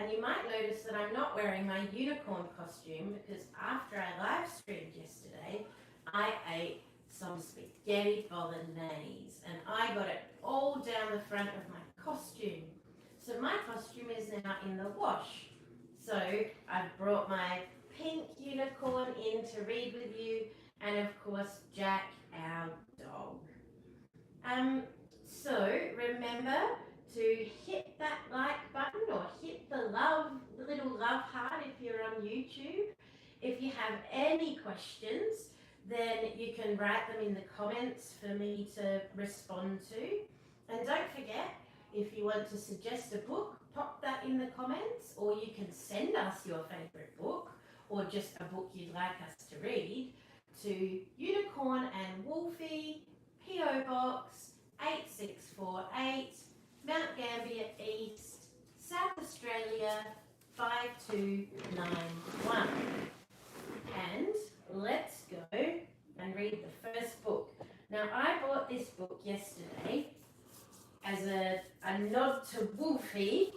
And you might notice that I'm not wearing my unicorn costume because after I live streamed yesterday, I ate some spaghetti bolognese and I got it all down the front of my costume. So my costume is now in the wash. So I've brought my pink unicorn in to read with you, and of course Jack, our dog. So remember to hit that like button or hit the little love heart if you're on YouTube. If you have any questions, then you can write them in the comments for me to respond to. And don't forget, if you want to suggest a book, pop that in the comments, or you can send us your favourite book or just a book you'd like us to read to Unicorn and Wolfie, P.O. Box 8648, Mount Gambier East, South Australia 5291. And let's go and read the first book. Now, I bought this book yesterday as a nod to Wolfie,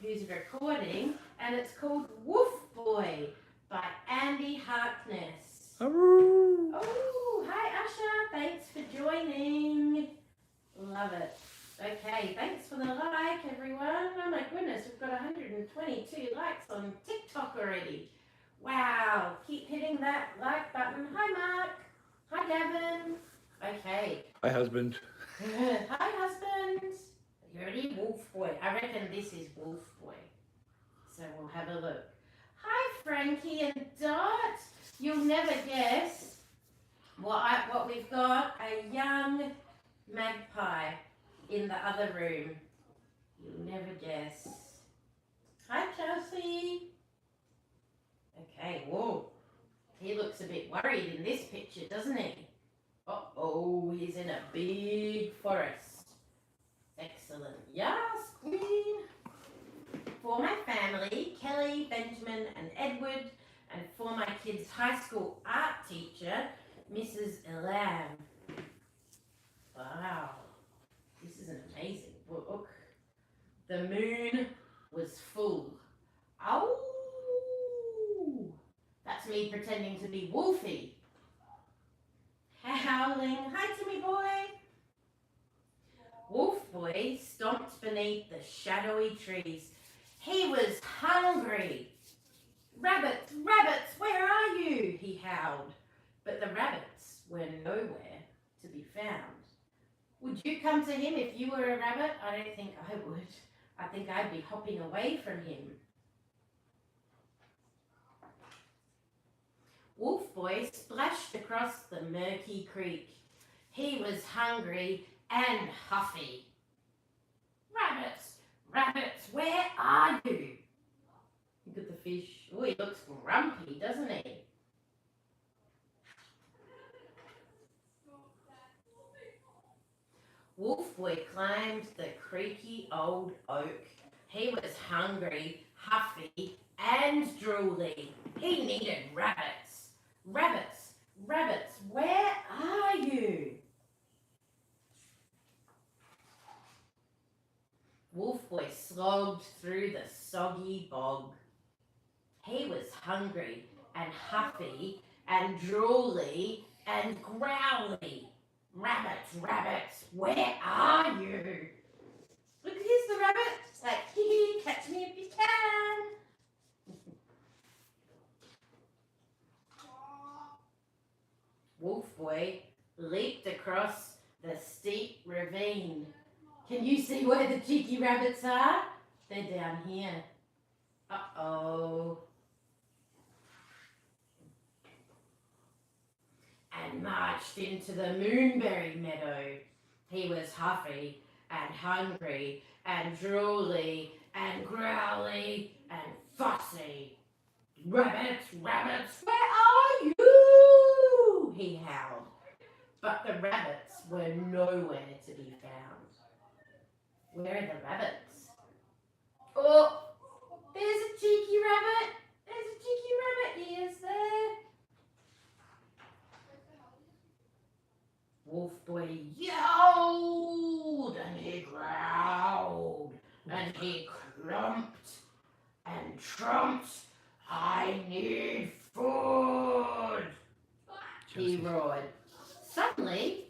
who's recording, and it's called Wolfboy by Andy Harkness. Oh, hi Asha, thanks for joining. Love it. Okay, thanks for the like, everyone. Oh my goodness, we've got 122 likes on TikTok already. Wow, keep hitting that like button. Hi Mark. Hi Gavin. Okay. Hi husband. Hi husband. You ready? Wolfboy. I reckon this is Wolfboy. So we'll have a look. Hi Frankie and Dot. You'll never guess what we've got. A young magpie in the other room. You'll never guess. Hi Chelsea. Okay, whoa. He looks a bit worried in this picture, doesn't he? Uh-oh, he's in a big forest. Excellent. Yes, Queen. For my family, Kelly, Benjamin and Edward, and for my kids' high school art teacher, Mrs. Elam. Wow, this is an amazing book. The moon was full. Oh, that's me pretending to be Wolfie. Howling. Hi, Timmy boy. Wolfboy stomped beneath the shadowy trees. He was hungry. Rabbits, rabbits, where are you? He howled. But the rabbits were nowhere to be found. Would you come to him if you were a rabbit? I don't think I would. I think I'd be hopping away from him. Wolfboy splashed across the murky creek. He was hungry and huffy. Rabbits, rabbits, where are you? Look at the fish. Oh, he looks grumpy, doesn't he? Wolfboy climbed the creaky old oak. He was hungry, huffy, and drooly. He needed rabbits. Rabbits, rabbits, where are you? Wolfboy slogged through the soggy bog. He was hungry and huffy and drooly and growly. Rabbits, rabbits, where are you? Look, here's the rabbit. It's like, hee, catch me if you can. Wolfboy leaped across the steep ravine. Can you see where the cheeky rabbits are? They're down here. Uh-oh. And marched into the moonberry meadow. He was huffy and hungry and drooly and growly and fussy. Rabbits, rabbits, where are you? He howled. But the rabbits were nowhere to be found. Where are the rabbits? Oh, there's a cheeky rabbit. There's a cheeky rabbit. He is there. Wolfboy yelled and he growled and he clumped Trunks, I need food, he roared. Suddenly,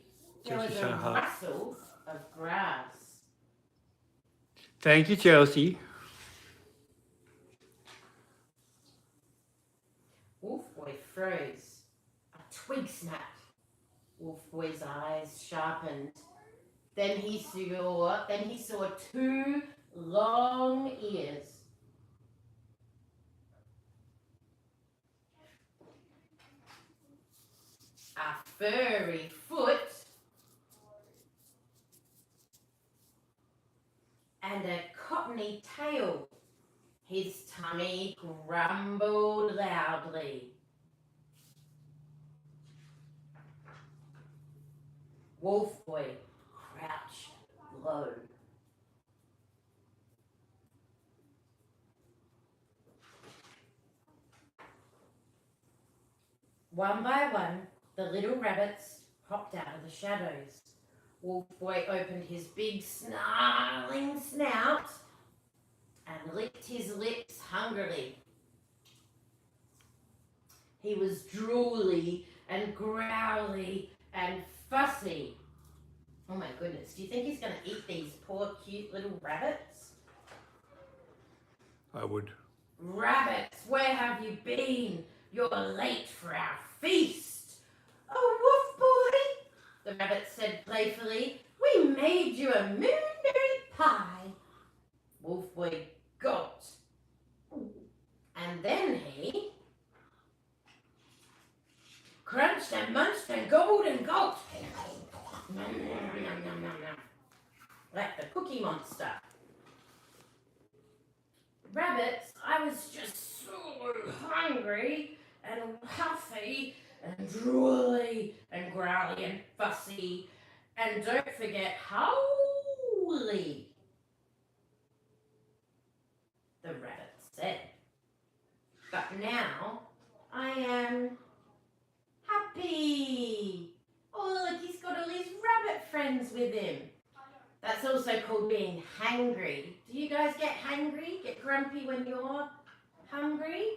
there was a rustle of grass. Thank you, Chelsea. Wolfboy froze. A twig snapped. Wolfboy's eyes sharpened. Then he saw two long ears. A furry foot and a cottony tail. His tummy grumbled loudly. Wolfboy crouched low. One by one, the little rabbits popped out of the shadows. Wolfboy opened his big snarling snout and licked his lips hungrily. He was drooly and growly and fussy. Oh my goodness, do you think he's going to eat these poor cute little rabbits? I would. Rabbits, where have you been? You're late for our feast. Oh, Wolfboy, the rabbit said playfully, we made you a moonberry pie. Wolfboy gulped. And then he crunched and munched and gobbled and gulped. Like the Cookie Monster. Rabbits, I was just so hungry and huffy and drooly and growly and fussy. And don't forget howly, the rabbit said. But now I am happy. Oh, look, he's got all his rabbit friends with him. That's also called being hangry. Do you guys get hangry? Get grumpy when you're hungry?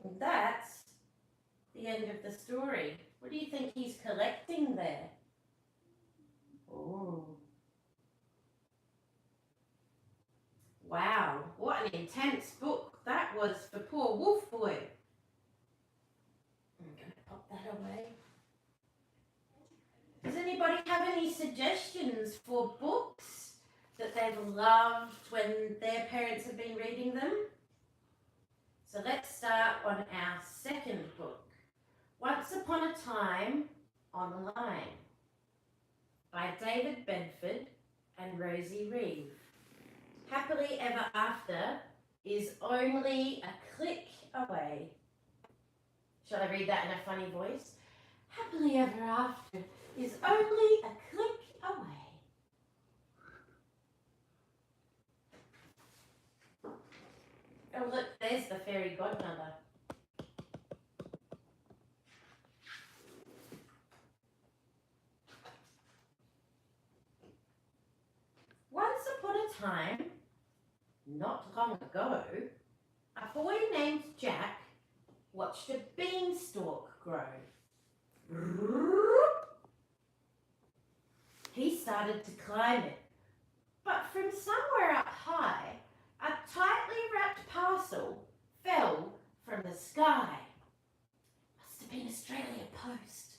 And that's the end of the story. What do you think he's collecting there? Oh. Wow, what an intense book that was for poor Wolfboy. I'm going to pop that away. Does anybody have any suggestions for books that they've loved when their parents have been reading them? So let's start on our second book, Once Upon a Time on the Line, by David Bedford and Rosie Reeve. Happily Ever After is only a click away. Shall I read that in a funny voice? Happily Ever After is only a click away. Oh look, there's the fairy godmother. Once upon a time, not long ago, a boy named Jack watched a beanstalk grow. He started to climb it, but from somewhere up high, a tightly wrapped parcel fell from the sky. Must have been Australia Post.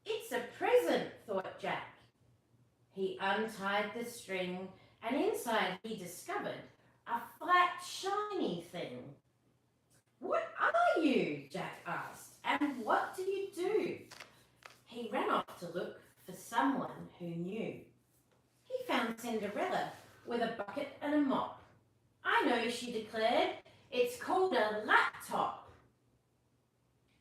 It's a present, thought Jack. He untied the string, and inside he discovered a flat, shiny thing. What are you? Jack asked. And what do you do? He ran off to look for someone who knew. He found Cinderella with a bucket and a mop. I know, she declared. It's called a laptop.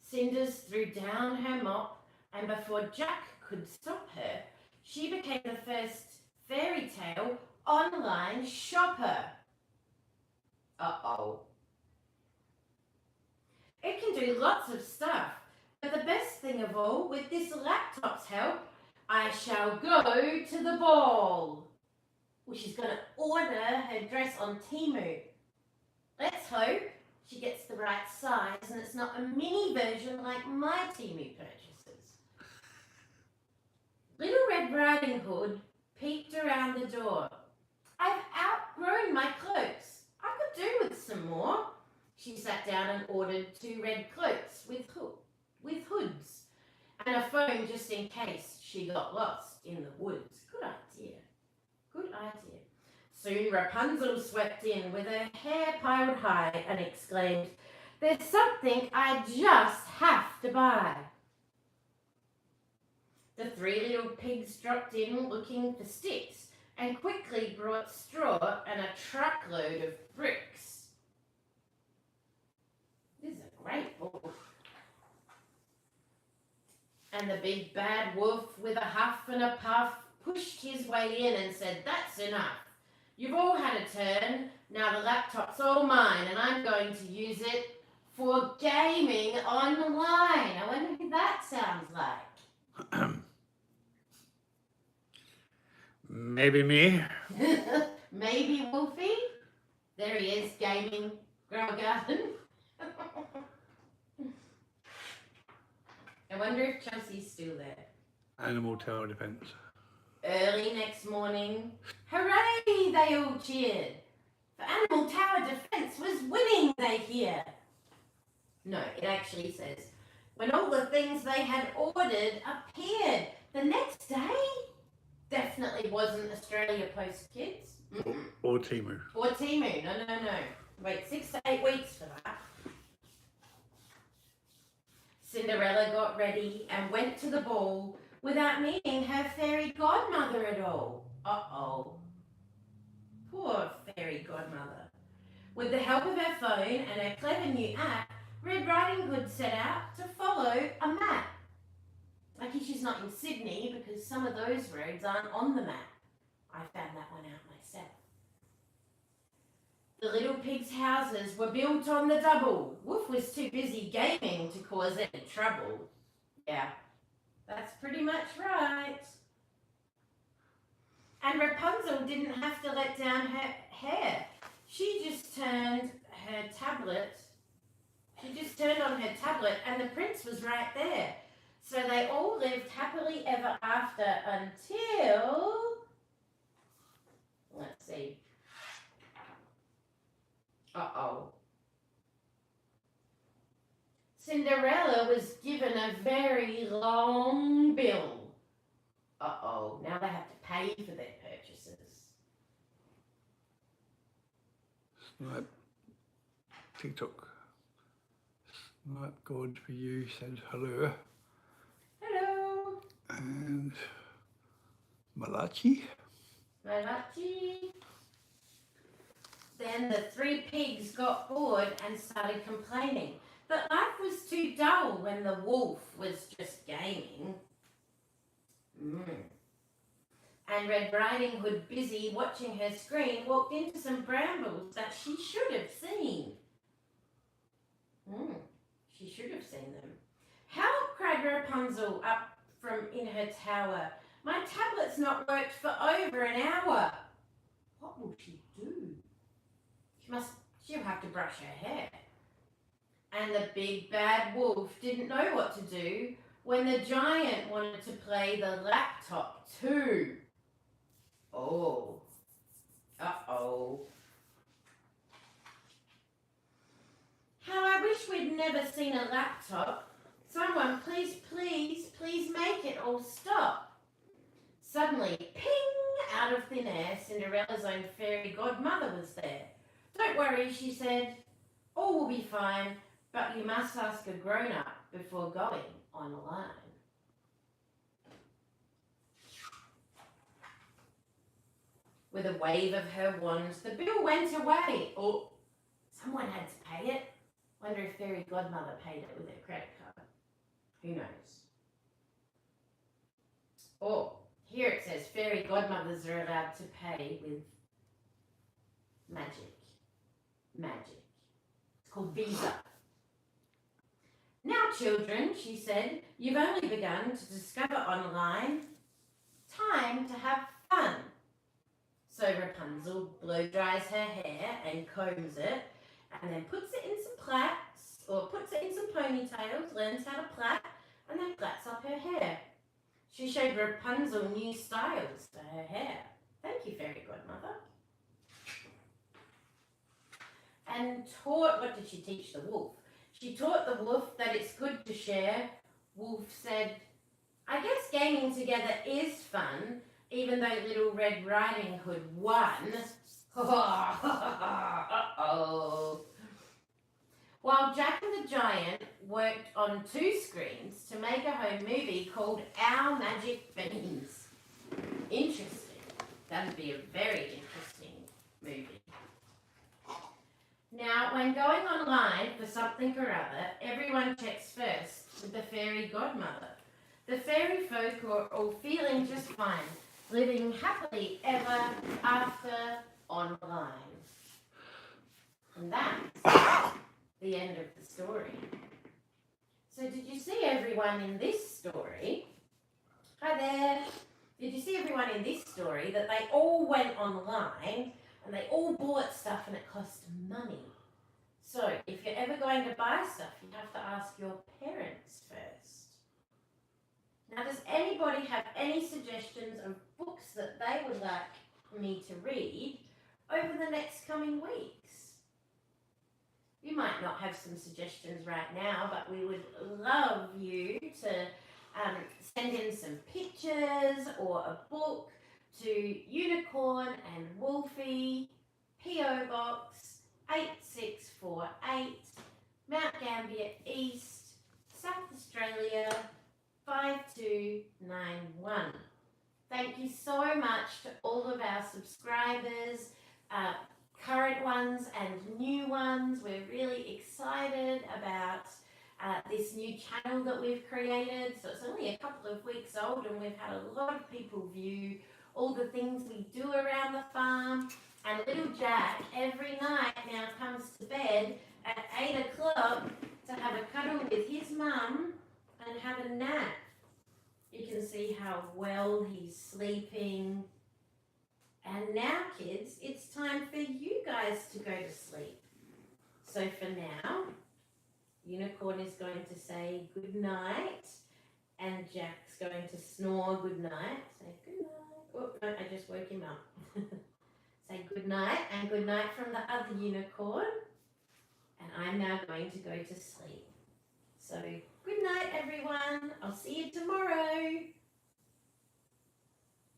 Cinders threw down her mop, and before Jack could stop her, she became the first fairy tale online shopper. Uh-oh. It can do lots of stuff, but the best thing of all, with this laptop's help, I shall go to the ball. Well, she's going to order her dress on Temu. Let's hope she gets the right size and it's not a mini version like my Temu purchases. Little Red Riding Hood peeked around the door. I've outgrown my cloaks. I could do with some more. She sat down and ordered 2 red cloaks with hoods and a phone just in case she got lost in the woods. Good idea. Good idea. Soon Rapunzel swept in with her hair piled high and exclaimed, "There's something I just have to buy." The 3 little pigs dropped in looking for sticks and quickly brought straw and a truckload of bricks. This is a great book. And the big bad wolf, with a huff and a puff, pushed his way in and said, "That's enough. You've all had a turn. Now the laptop's all mine and I'm going to use it for gaming online." I wonder who that sounds like. Maybe me. Maybe Wolfie. There he is, gaming Grow Garden. I wonder if Chelsea's still there. Animal tower defense. Early next morning, hooray, they all cheered. For Animal Tower Defense was winning, they hear. No, it actually says, when all the things they had ordered appeared the next day. Definitely wasn't Australia Post Kids. Or Temu. Or Temu, no. Wait, 6 to 8 weeks for that. Cinderella got ready and went to the ball without meeting her fairy godmother at all. Uh-oh. Poor fairy godmother. With the help of her phone and her clever new app, Red Riding Hood set out to follow a map. Lucky she's not in Sydney because some of those roads aren't on the map. I found that one out myself. The little pigs' houses were built on the double. Wolf was too busy gaming to cause any trouble. Yeah, that's pretty much right. And Rapunzel didn't have to let down her hair. She just turned on her tablet and the prince was right there. So they all lived happily ever after until, let's see. Uh-oh. Cinderella was given a very long bill. Uh-oh, now they have to pay for their purchases. Snipe. TikTok. Snipe God for you said hello. Hello. And Malachi. Malachi. Then the 3 pigs got bored and started complaining that life was too dull when the wolf was just gaming. And Red Riding Hood, busy watching her screen, walked into some brambles that she should have seen. She should have seen them. "Help!" cried Rapunzel up from in her tower. "My tablet's not worked for over an hour." What will she do? She'll have to brush her hair. And the big bad wolf didn't know what to do when the giant wanted to play the laptop too. Oh. Uh-oh. How I wish we'd never seen a laptop. Someone please make it all stop. Suddenly, ping, out of thin air, Cinderella's own fairy godmother was there. "Don't worry," she said. "All will be fine, but you must ask a grown-up before going online." With a wave of her wand, the bill went away. Oh, someone had to pay it. Wonder if fairy godmother paid it with her credit card. Who knows? Oh, here it says fairy godmothers are allowed to pay with magic. It's called Visa. "Now, children," she said, "you've only begun to discover online. Rapunzel blow dries her hair and combs it, and then puts it in some plaits, or puts it in some ponytails, learns how to plait, and then plaits up her hair. She showed Rapunzel new styles for her hair. Thank you, Fairy Godmother. And taught, what did she teach the wolf? She taught the wolf that it's good to share. Wolf said, I guess gaming together is fun, even though Little Red Riding Hood won. Uh-oh. While Jack and the Giant worked on 2 screens to make a home movie called Our Magic Beans. Interesting. That would be a very interesting movie. Now, when going online for something or other, everyone checks first with the fairy godmother. The fairy folk are all feeling just fine, living happily ever after online. And that's the end of the story. So did you see everyone in this story? Hi there. Did you see everyone in this story that they all went online and they all bought stuff and it cost money? So if you're ever going to buy stuff, you have to ask your parents first. Now, does anybody have any suggestions of books that they would like me to read over the next coming weeks? You might not have some suggestions right now, but we would love you to send in some pictures or a book to Unicorn and Wolfie, P.O. Box 8648, Mount Gambier East, South Australia 5291. Thank you so much to all of our subscribers, current ones and new ones. We're really excited about this new channel that we've created. So it's only a couple of weeks old and we've had a lot of people view all the things we do around the farm. And little Jack every night now comes to bed at 8 o'clock to have a cuddle with his mum and have a nap. You can see how well he's sleeping. And now, kids, it's time for you guys to go to sleep. So for now, Unicorn is going to say good night, and Jack's going to snore good night. Say good night. Oh, no, I just woke him up. Say good night, and good night from the other unicorn. And I'm now going to go to sleep. So good night, everyone. I'll see you tomorrow.